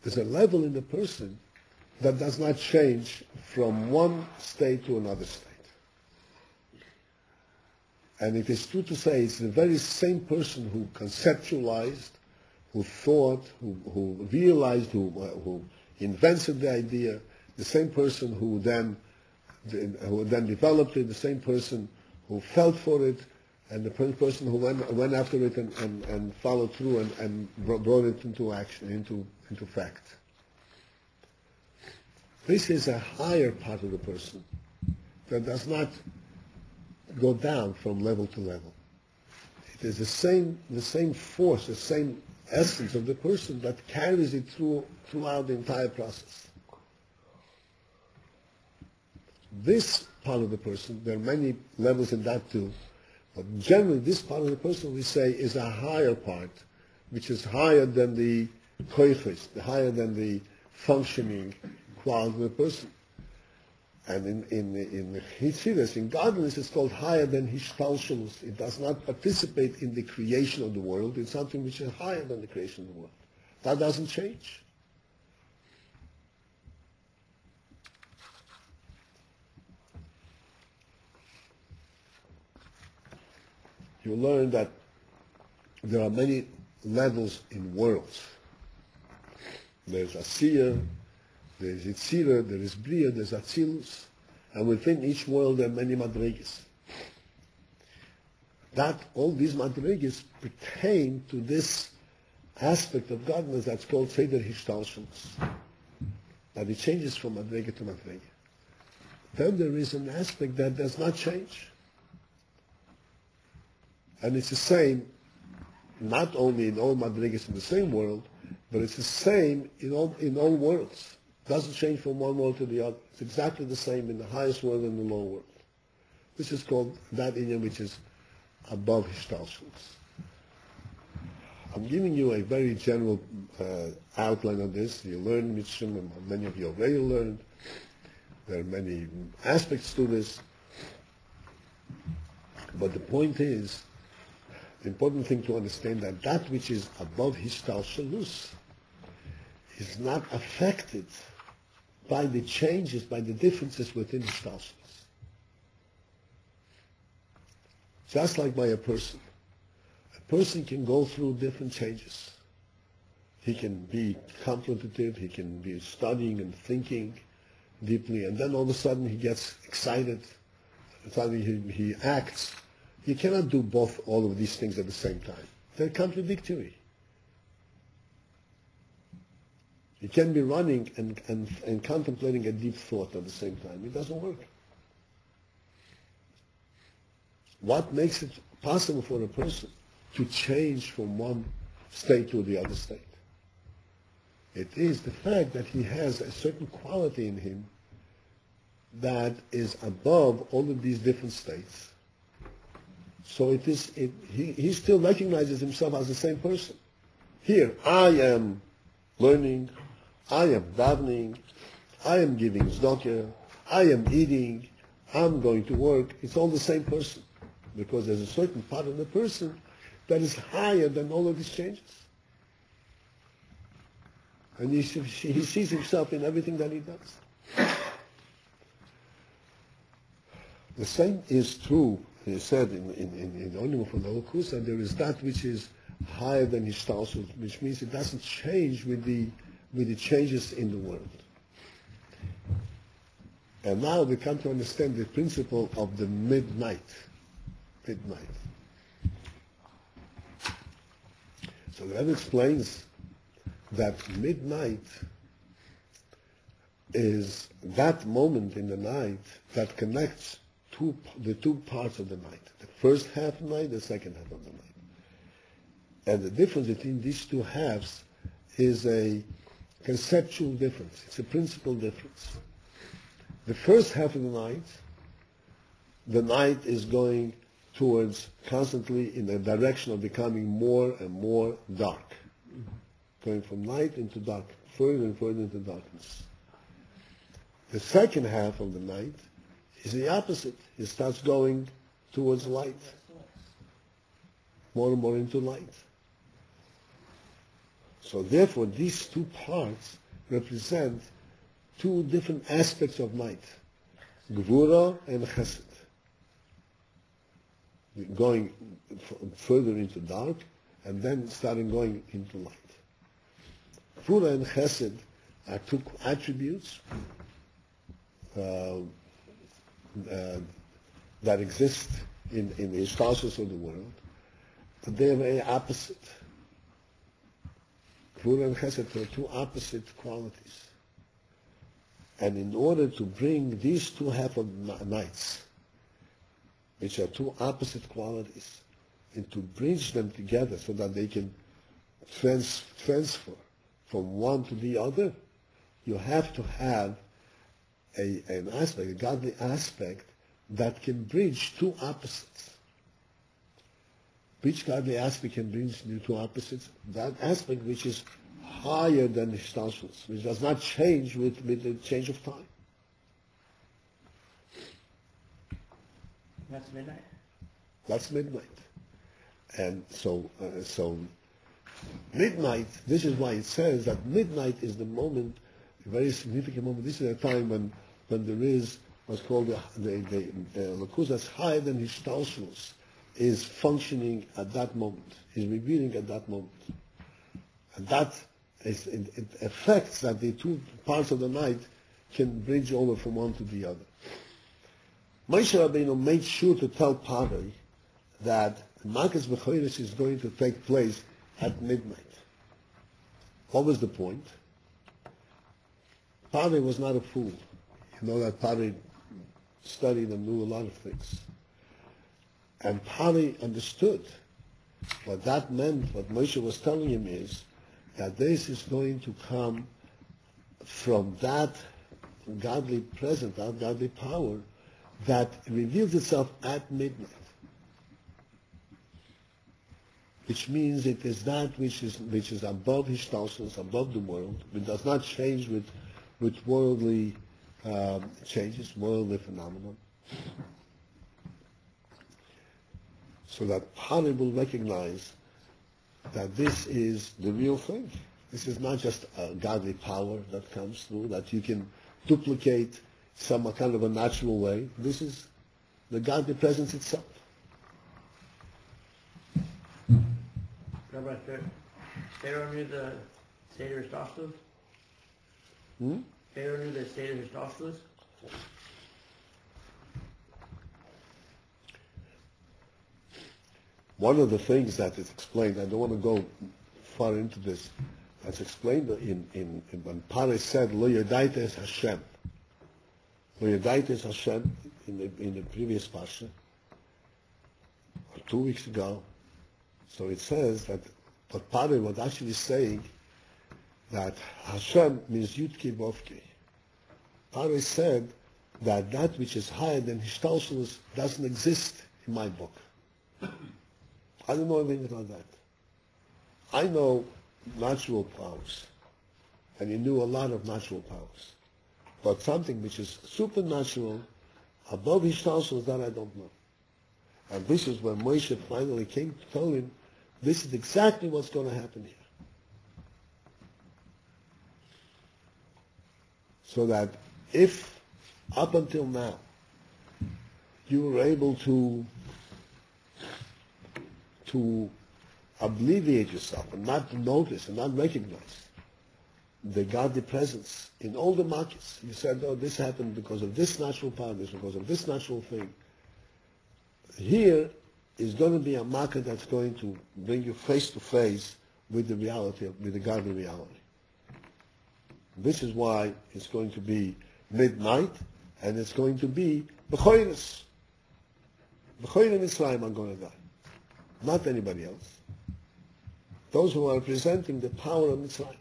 There's a level in the person that does not change from one state to another state. And it is true to say it's the very same person who conceptualized, who thought, who realized, who invented the idea, the same person who then developed it, the same person who felt for it, and the person who went after it and followed through and brought it into action, into fact. This is a higher part of the person that does not go down from level to level. It is the same force, the same essence of the person that carries it throughout the entire process. This part of the person, there are many levels in that too, but generally this part of the person we say is a higher part, which is higher than the koiches, higher than the functioning quality of the person. And in Hitzidus, in godliness, it's called higher than Hishtalshelus. It does not participate in the creation of the world. It's something which is higher than the creation of the world. That doesn't change. You learn that there are many levels in worlds. There's Asiya, there's Yitzira, there is Bria, there's Atzilus, and within each world there are many madrigas. All these madrigas pertain to this aspect of godliness that's called Seder Hishtalshelus. That it changes from madriga to madriga. Then there is an aspect that does not change. And it's the same, not only in all madrigas in the same world, but it's the same in all worlds. Doesn't change from one world to the other. It's exactly the same in the highest world and the lower world. This is called that inyan which is above Hishtalshelus. I'm giving you a very general outline of this. You learn Mitzvim, and many of you already learned. There are many aspects to this. But the point is, the important thing to understand that which is above Hishtalshelus is not affected by the changes, by the differences within Hishtalshelus. Just like by a person. A person can go through different changes. He can be contemplative, he can be studying and thinking deeply, and then all of a sudden he gets excited, suddenly he acts. You cannot do all of these things at the same time. They're contradictory. You can be running and contemplating a deep thought at the same time. It doesn't work. What makes it possible for a person to change from one state to the other state? It is the fact that he has a certain quality in him that is above all of these different states. So he still recognizes himself as the same person. Here, I am learning, I am davening, I am giving tzedakah, I am eating, I'm going to work. It's all the same person. Because there's a certain part of the person that is higher than all of these changes. And he sees himself in everything that he does. The same is true, he said, in Onimo for the and there is that which is higher than Hishtalshelus, which means it doesn't change with the changes in the world. And now we come to understand the principle of the midnight. So the Rebbe explains that midnight is that moment in the night that connects the two parts of the night. The first half of the night, the second half of the night. And the difference between these two halves is a conceptual difference. It's a principal difference. The first half of the night is going towards constantly in the direction of becoming more and more dark. Going from light into dark, further and further into darkness. The second half of the night is the opposite. It starts going towards light. More and more into light. So therefore, these two parts represent two different aspects of night, Gvura and Chesed. Going further into dark, and then starting going into light. Gvura and Chesed are two attributes that exist in the status of the world, but they are very opposite. Gvura and Chesed are two opposite qualities. And in order to bring these two half of nights, which are two opposite qualities, and to bridge them together so that they can transfer from one to the other, you have to have an aspect, a godly aspect, that can bridge two opposites. Which godly aspect can bridge the two opposites? That aspect which is higher than Hishtalshelus, which does not change with the change of time. That's midnight. That's midnight. And so midnight, this is why it says that midnight is the moment, a very significant moment. This is a time when there is what's called the Lakus that's higher than Hishtalshelus, is functioning at that moment, is revealing at that moment. And that is, it affects that the two parts of the night can bridge over from one to the other. Moshe Rabbeinu made sure to tell Pari that Makas B'chodesh is going to take place at midnight. What was the point? Pari was not a fool. You know that Pari studied and knew a lot of things. And Pari understood what that meant. What Moshe was telling him is that this is going to come from that godly presence, that godly power that reveals itself at midnight. Which means it is that which is above Hishtalshelus, above the world, which does not change with worldly changes, worldly phenomenon. So that Pari will recognize that this is the real thing. This is not just a godly power that comes through, that you can duplicate some kind of a natural way. This is the godly presence itself. Rabbi, Pharaoh knew the Seder Hishtalshelus? Pharaoh knew the Seder Hishtalshelus? One of the things that is explained, I don't want to go far into this, that's explained in when Pari said, Lo Yodaites Hashem. Lo Yodaites Hashem, in the previous parsha, 2 weeks ago. So it says that what Pari was actually saying, that Hashem means Yudke Vovke. Pari said that which is higher than Hishtalshelus doesn't exist in my book. I don't know anything like that. I know natural powers, and he knew a lot of natural powers. But something which is supernatural, above Hishtalshelus, that I don't know. And this is when Moshe finally came to tell him, this is exactly what's going to happen here. So that if, up until now, you were able to obliviate yourself and not notice and not recognize the godly presence in all the markets. You said, oh, this happened because of this natural power, this because of this natural thing. Here is going to be a market that's going to bring you face to face with the reality, with the godly reality. This is why it's going to be midnight, and it's going to be B'chodesh. B'chodesh Mitzrayim are going to die. Not anybody else. Those who are representing the power of Mitzrayim.